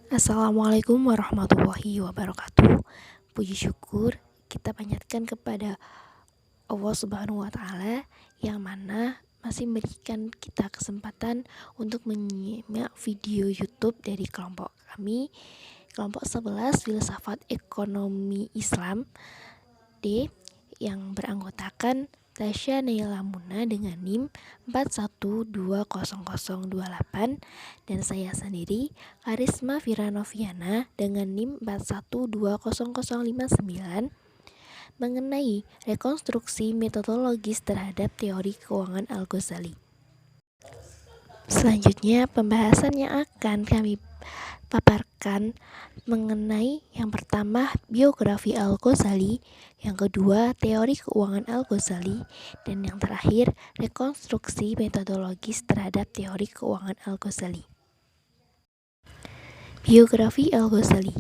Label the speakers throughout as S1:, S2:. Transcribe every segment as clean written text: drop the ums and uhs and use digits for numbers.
S1: Assalamualaikum warahmatullahi wabarakatuh. Puji syukur kita panjatkan kepada Allah Subhanahu wa Ta'ala yang mana masih memberikan kita kesempatan untuk menyimak video YouTube dari kelompok kami, kelompok 11 Filsafat Ekonomi Islam D, yang beranggotakan Tasya Naila Muna dengan NIM 41200028 dan saya sendiri Karisma Firanoviana dengan NIM 41200059 mengenai rekonstruksi metodologis terhadap teori keuangan Al-Ghazali. Selanjutnya pembahasan yang akan kami paparkan mengenai yang pertama biografi Al-Ghazali, yang kedua teori keuangan Al-Ghazali, dan yang terakhir rekonstruksi metodologis terhadap teori keuangan Al-Ghazali. Biografi Al-Ghazali.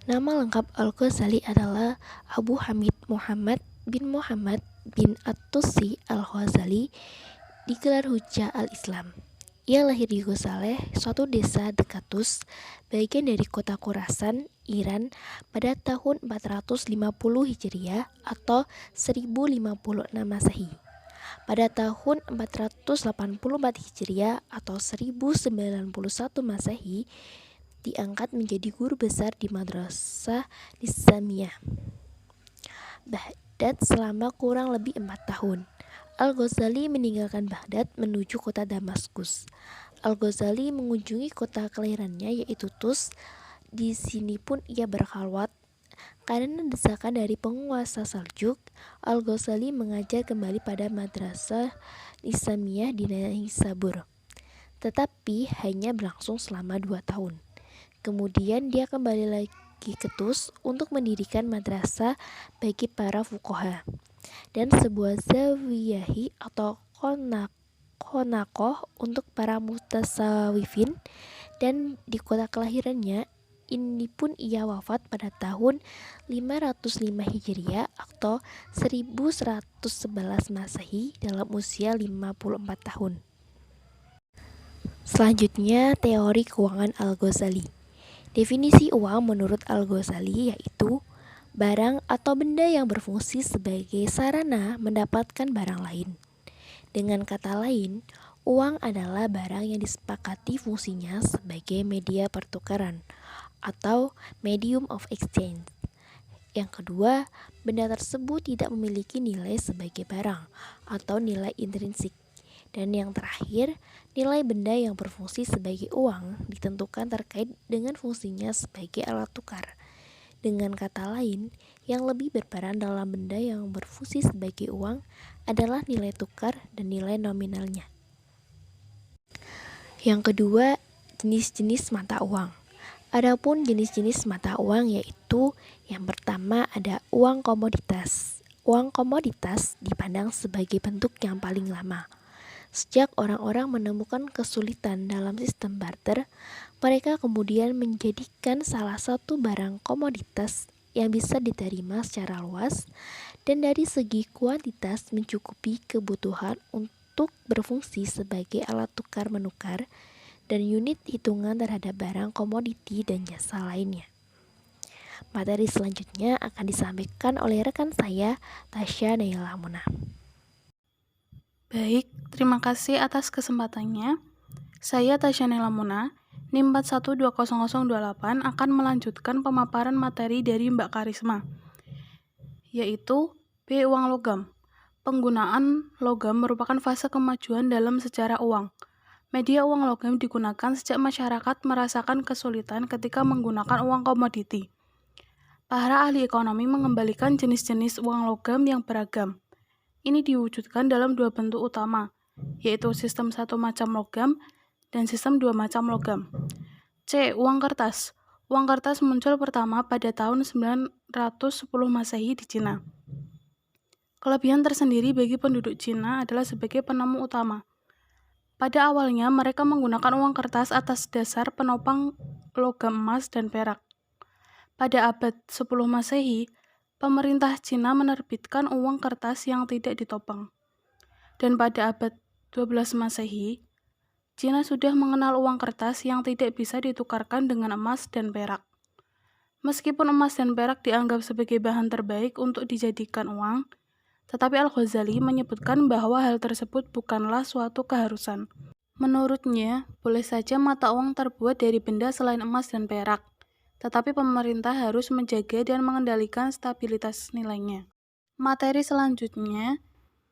S1: Nama lengkap Al-Ghazali adalah Abu Hamid Muhammad bin Muhammad bin At-Tusi Al-Ghazali, digelar Hujjah Al-Islam. Ia lahir di Ghosaleh, suatu desa dekat Tus, bagian dari kota Khurasan, Iran, pada tahun 450 Hijriah atau 1056 Masehi. Pada tahun 484 Hijriah atau 1091 Masehi, diangkat menjadi guru besar di Madrasah Nizamiyah Baghdad selama kurang lebih 4 tahun. Al-Ghazali meninggalkan Baghdad menuju kota Damaskus. Al-Ghazali mengunjungi kota kelahirannya yaitu Tus. Di sini pun ia berkhalwat. Karena desakan dari penguasa Saljuk, Al-Ghazali mengajar kembali pada Madrasah Nizamiyah di Naisabur. Tetapi hanya berlangsung selama 2 tahun. Kemudian dia kembali lagi ke Tus untuk mendirikan madrasah bagi para fuqaha dan sebuah zawiyahi atau konakoh untuk para mutasawifin, dan di kota kelahirannya ini pun ia wafat pada tahun 505 Hijriah atau 1111 Masehi dalam usia 54 tahun. Selanjutnya teori keuangan Al-Ghazali. Definisi uang menurut Al-Ghazali yaitu barang atau benda yang berfungsi sebagai sarana mendapatkan barang lain. Dengan kata lain, uang adalah barang yang disepakati fungsinya sebagai media pertukaran atau medium of exchange. Yang kedua, benda tersebut tidak memiliki nilai sebagai barang atau nilai intrinsik. Dan yang terakhir, nilai benda yang berfungsi sebagai uang ditentukan terkait dengan fungsinya sebagai alat tukar. Dengan kata lain, yang lebih berperan dalam benda yang berfungsi sebagai uang adalah nilai tukar dan nilai nominalnya. Yang kedua, jenis-jenis mata uang. Adapun jenis-jenis mata uang yaitu yang pertama ada uang komoditas. Uang komoditas dipandang sebagai bentuk yang paling lama. Sejak orang-orang menemukan kesulitan dalam sistem barter, mereka kemudian menjadikan salah satu barang komoditas yang bisa diterima secara luas dan dari segi kuantitas mencukupi kebutuhan untuk berfungsi sebagai alat tukar menukar dan unit hitungan terhadap barang komoditi dan jasa lainnya. Materi selanjutnya akan disampaikan oleh rekan saya, Tasya Naila Muna.
S2: Baik, terima kasih atas kesempatannya. Saya Tasya Naila Muna, NIM 41200028 akan melanjutkan pemaparan materi dari Mbak Karisma, yaitu B. Uang logam. Penggunaan logam merupakan fase kemajuan dalam sejarah uang. Media uang logam digunakan sejak masyarakat merasakan kesulitan ketika menggunakan uang komoditi. Para ahli ekonomi mengembalikan jenis-jenis uang logam yang beragam. Ini diwujudkan dalam dua bentuk utama, yaitu sistem satu macam logam dan sistem dua macam logam. C. Uang kertas. Uang kertas muncul pertama pada tahun 910 Masehi di Cina. Kelebihan tersendiri bagi penduduk Cina adalah sebagai penemu utama. Pada awalnya, mereka menggunakan uang kertas atas dasar penopang logam emas dan perak. Pada abad 10 Masehi, pemerintah Cina menerbitkan uang kertas yang tidak ditopang. Dan pada abad 12 Masehi, Cina sudah mengenal uang kertas yang tidak bisa ditukarkan dengan emas dan perak. Meskipun emas dan perak dianggap sebagai bahan terbaik untuk dijadikan uang, tetapi Al-Ghazali menyebutkan bahwa hal tersebut bukanlah suatu keharusan. Menurutnya, boleh saja mata uang terbuat dari benda selain emas dan perak, tetapi pemerintah harus menjaga dan mengendalikan stabilitas nilainya. Materi selanjutnya,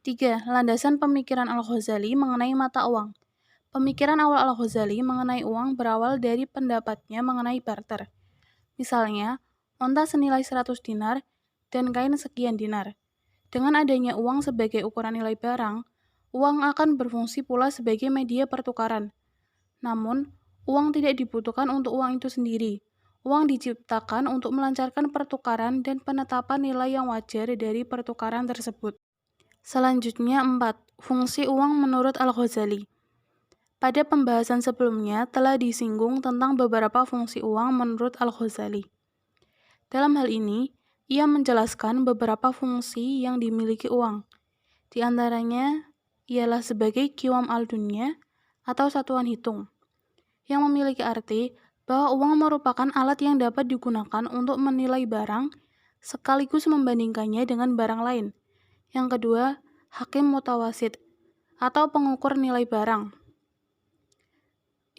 S2: 3. Landasan pemikiran Al-Ghazali mengenai mata uang. Pemikiran awal Al-Ghazali mengenai uang berawal dari pendapatnya mengenai barter. Misalnya, onta senilai 100 dinar dan kain sekian dinar. Dengan adanya uang sebagai ukuran nilai barang, uang akan berfungsi pula sebagai media pertukaran. Namun, uang tidak dibutuhkan untuk uang itu sendiri. Uang diciptakan untuk melancarkan pertukaran dan penetapan nilai yang wajar dari pertukaran tersebut. Selanjutnya 4. Fungsi uang menurut Al-Ghazali. Pada pembahasan sebelumnya telah disinggung tentang beberapa fungsi uang menurut Al-Ghazali. Dalam hal ini, ia menjelaskan beberapa fungsi yang dimiliki uang. Di antaranya ialah sebagai qiwam al-dunya atau satuan hitung, yang memiliki arti bahwa uang merupakan alat yang dapat digunakan untuk menilai barang sekaligus membandingkannya dengan barang lain. Yang kedua, hakim mutawasid atau pengukur nilai barang,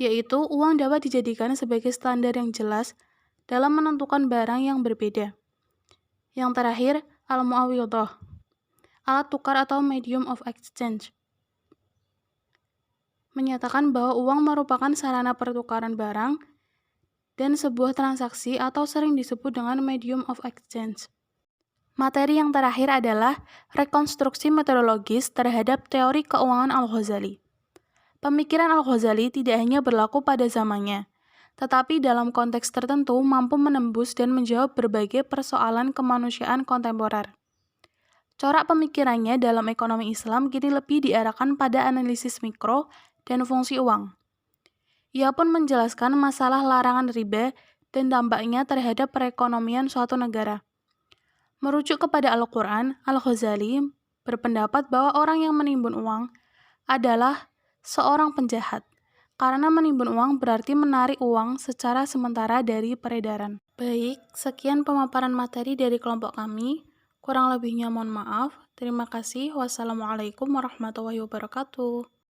S2: yaitu uang dapat dijadikan sebagai standar yang jelas dalam menentukan barang yang berbeda. Yang terakhir, al-mu'awwidhah, alat tukar atau medium of exchange, menyatakan bahwa uang merupakan sarana pertukaran barang dan sebuah transaksi atau sering disebut dengan medium of exchange. Materi yang terakhir adalah rekonstruksi metodologis terhadap teori keuangan Al-Ghazali. Pemikiran Al-Ghazali tidak hanya berlaku pada zamannya, tetapi dalam konteks tertentu mampu menembus dan menjawab berbagai persoalan kemanusiaan kontemporer. Corak pemikirannya dalam ekonomi Islam kini lebih diarahkan pada analisis mikro dan fungsi uang. Ia pun menjelaskan masalah larangan riba dan dampaknya terhadap perekonomian suatu negara. Merujuk kepada Al-Quran, Al-Ghazali berpendapat bahwa orang yang menimbun uang adalah seorang penjahat, karena menimbun uang berarti menarik uang secara sementara dari peredaran. Baik, sekian pemaparan materi dari kelompok kami. Kurang lebihnya mohon maaf. Terima kasih. Wassalamualaikum warahmatullahi wabarakatuh.